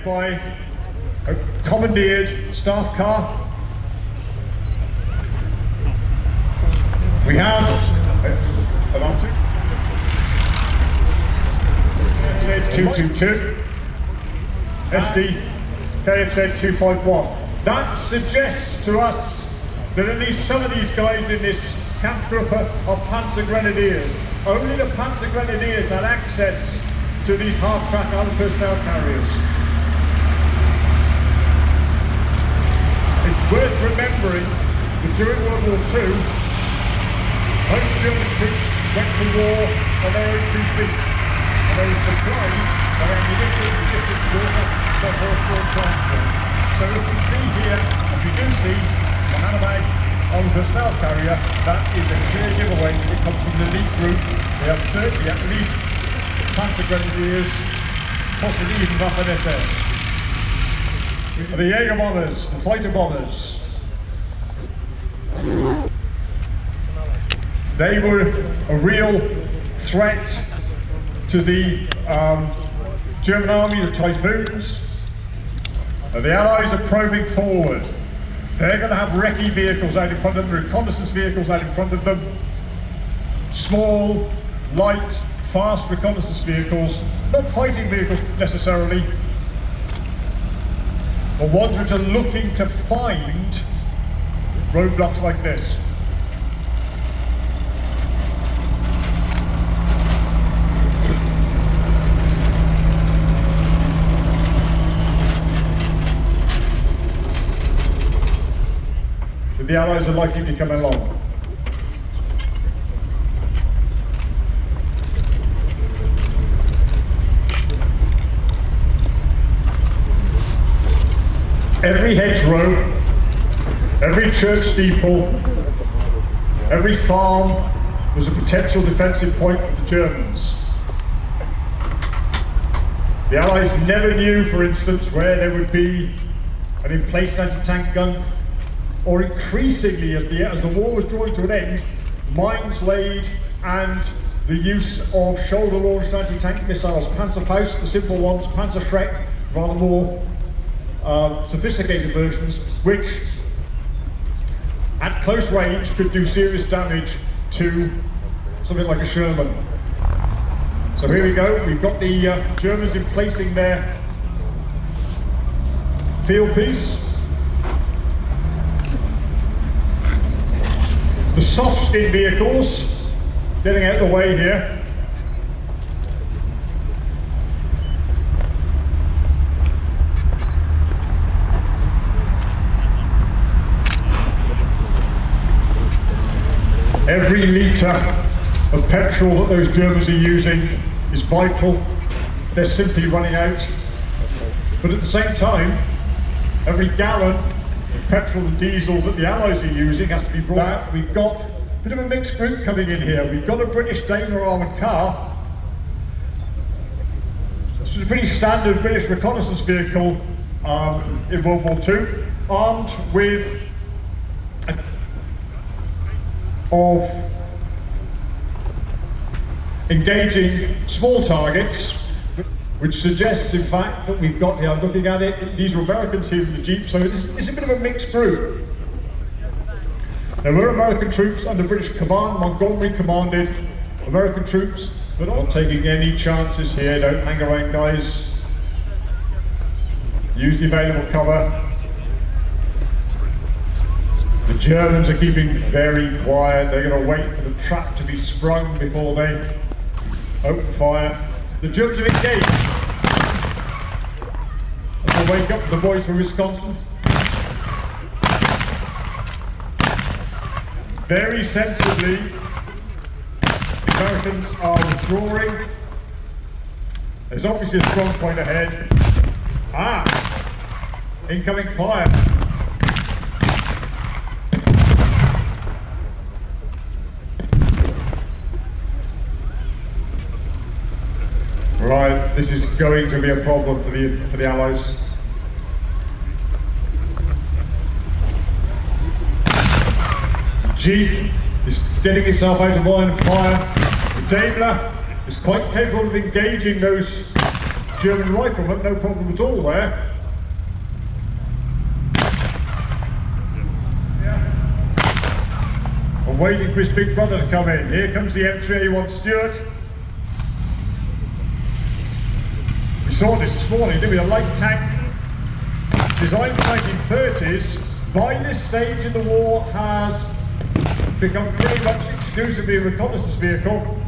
led by a commandeered staff car. We have KFZ 222, SD KFZ 251. That suggests to us that at least some of these guys in this camp group are Panzer Grenadiers. Only the Panzer Grenadiers had access to these half-track armored personnel carriers. It's worth remembering that during World War II, most German troops went to war on their own 2 feet, and they were supplied by ammunition, logistics, water, for horse-drawn transport. So if we see here, as we do see, the Hannibal armored personnel carrier, that is a clear giveaway. It comes from the elite group. They have certainly at least Panzer Grenadiers, possibly even Waffen-SS. The Jaeger bombers, the fighter bombers. They were a real threat to the German army, the Typhoons. The Allies are probing forward. They're going to have recce vehicles out in front of them, reconnaissance vehicles out in front of them. Small, light, fast reconnaissance vehicles, not fighting vehicles necessarily, but ones which are looking to find roadblocks like this. The Allies are likely to come along. Every hedgerow, every church steeple, every farm was a potential defensive point for the Germans. The Allies never knew, for instance, where there would be an emplaced anti-tank gun, or increasingly, as the war was drawing to an end, mines laid and the use of shoulder-launched anti-tank missiles, Panzerfaust, the simple ones, Panzerschreck, rather more sophisticated versions, which at close range could do serious damage to something like a Sherman. So here we go, we've got the Germans emplacing their field piece. The soft skin vehicles getting out of the way here. Every litre of petrol that those Germans are using is vital. They're simply running out. But at the same time, every gallon of petrol and diesel that the Allies are using has to be brought out. We've got a bit of a mixed group coming in here. We've got a British Daimler armoured car. This was a pretty standard British reconnaissance vehicle in World War II, armed with of engaging small targets, which suggests in fact that we've got here, I'm looking at it, these are Americans here in the Jeep, so it's a bit of a mixed group. There were American troops under British command, Montgomery commanded American troops, but not taking any chances here, don't hang around guys. Use the available cover. The Germans are keeping very quiet. They're going to wait for the trap to be sprung before they open fire. The Germans are engaged. That's a wake up for the boys from Wisconsin. Very sensibly, the Americans are withdrawing. There's obviously a strong point ahead. Incoming fire. Right, this is going to be a problem for the Allies. Jeep is getting itself out of line of fire. The Daimler is quite capable of engaging those German rifleman, no problem at all there. I'm waiting for his big brother to come in. Here comes the M3A1 Stuart. We saw this morning, didn't we? A light tank designed in the 1930s. By this stage in the war has become pretty much exclusively a reconnaissance vehicle.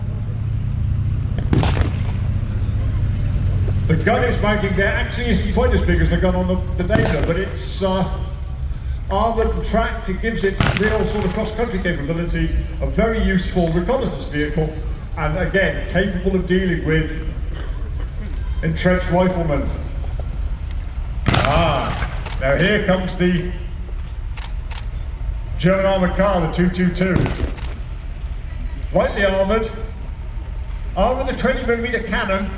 The gun it's mounting there actually isn't quite as big as the gun on the Data, but it's armoured and tracked. It gives it real sort of cross-country capability, a very useful reconnaissance vehicle, and again, capable of dealing with entrenched riflemen. Now here comes the German armoured car, the 222. Lightly armoured, armed with a 20mm cannon,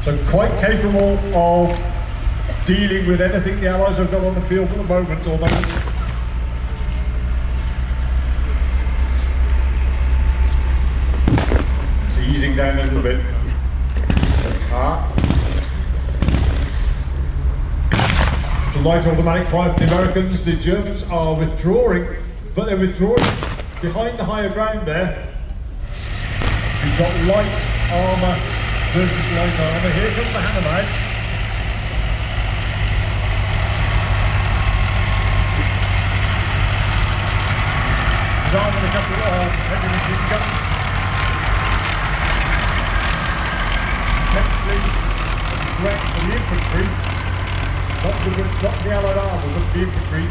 so quite capable of dealing with anything the Allies have got on the field at the moment, although it's easing down a little bit. It's a light automatic fire for the Americans. The Germans are withdrawing, but they're withdrawing behind the higher ground there. You've got light armour versus light armour. Here comes the Hammerman. He's armed with a couple of heavy machine guns. Potentially a threat for the infantry. Not the Allied armour, but the infantry.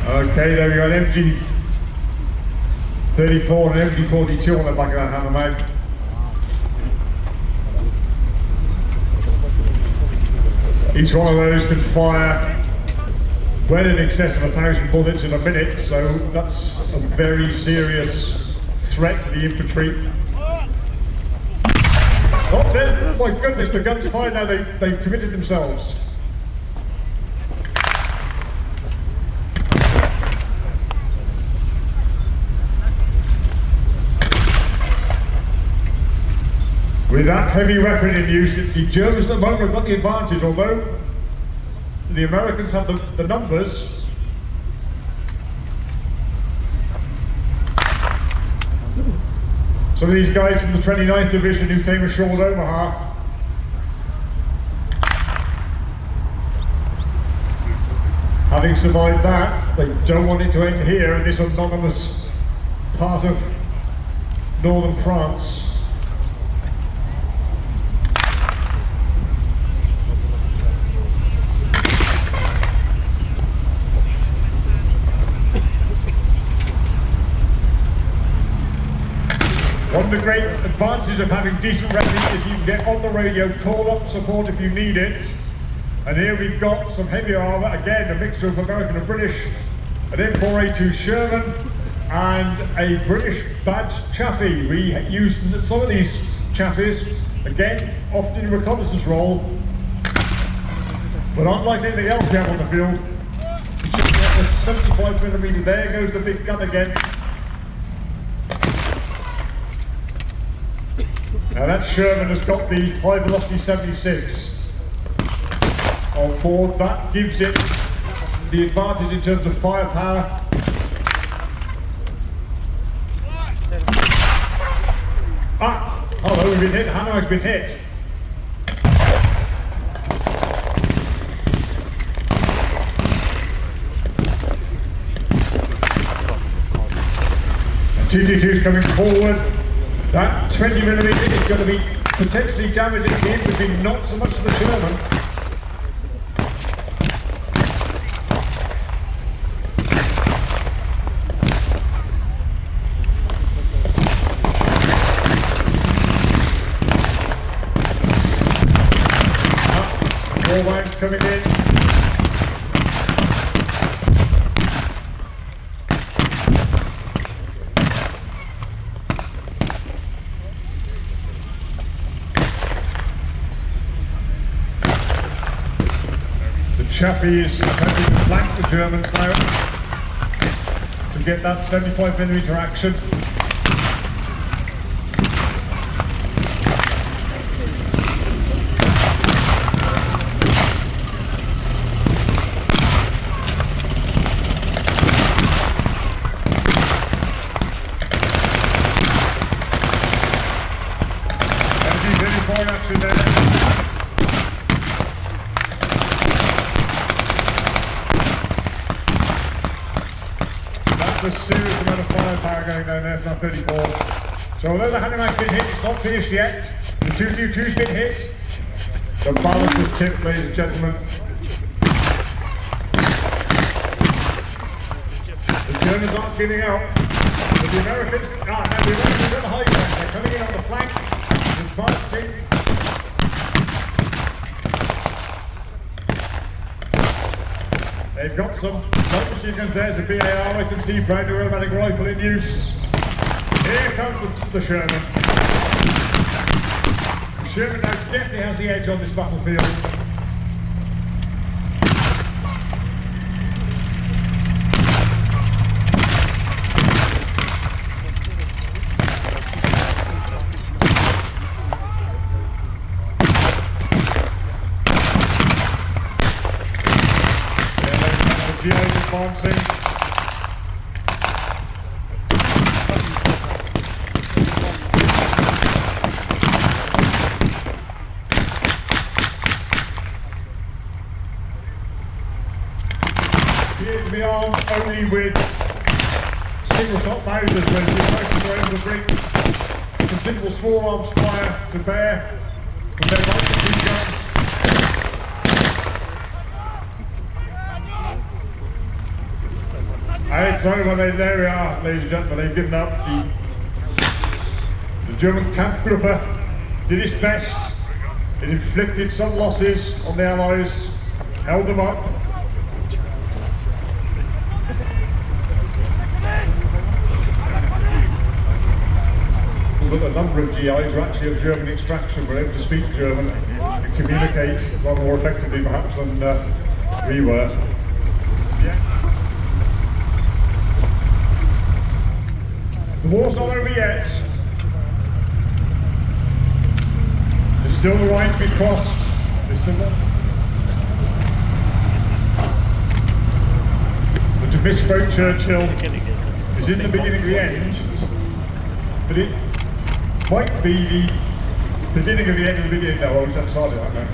Okay, there we got an MG34 and an MG42 on the back of that Hammerman. Each one of those can fire well in excess of 1,000 bullets in a minute, so that's a very serious threat to the infantry. Oh, there's, my goodness, the guns fire now, they've committed themselves. With that heavy weapon in use, the Germans at the moment have got the advantage, although the Americans have the numbers. Some of these guys from the 29th Division who came ashore at Omaha having survived that, they don't want it to end here in this anonymous part of northern France. One of the great advantages of having decent radio is you can get on the radio, call up support if you need it. And here we've got some heavy armour, again a mixture of American and British, an M4A2 Sherman and a British badged Chaffee. We use some of these Chaffies, again, often in a reconnaissance role, but unlike anything else we have on the field, you should get the 75mm, there goes the big gun again. Now that Sherman has got the high velocity 76 on board. That gives it the advantage in terms of firepower. Hello, we've been hit. Hanno's been hit. And 222's coming forward. That 20mm is going to be potentially damaging the infantry, not so much to the Sherman. More wags coming in. Chaffee is attempting to flank the Germans now to get that 75mm action. MG-34 action there. A serious amount of firepower going down there from 34. So although the Handyman's been hit, it's not finished yet. The 222's been hit. The balance is tipped, ladies and gentlemen. The Germans aren't giving out. But the Americans are at the high ground. They're coming in on the flank, advancing. They've got some light machine guns. There's a BAR, I can see brand new automatic rifle in use. Here comes the Sherman. The Sherman now definitely has the edge on this battlefield. Advancing. Appears to be armed only with single shot Mausers, whereas the Americans were able to bring considerable small arms fire to bear from their light machine guns. And it's over, there we are, ladies and gentlemen, they've given up. The German Kampfgruppe did its best. It inflicted some losses on the Allies, held them up. But a number of GIs were actually of German extraction, were able to speak German and communicate rather more effectively perhaps than we were. Yeah. The war's not over yet. There's still the line to be crossed. There's still not. But to misquote Churchill, is in the beginning of the end, but it might be the beginning of the end of the beginning. No, I was outside of that now.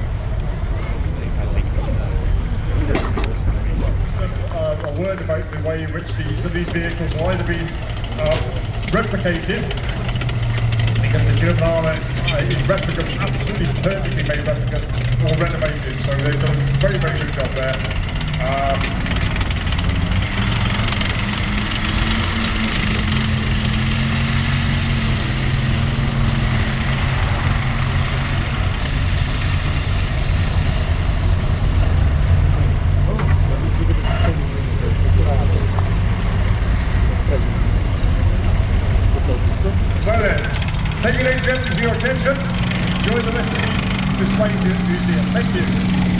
A word about the way in which these vehicles will either be replicated, because the German armour is replica, absolutely perfectly made replica, or renovated, so they've done a very, very good job there. So then, thank you ladies and gentlemen for your attention. Enjoy the rest of the display to the museum. Thank you.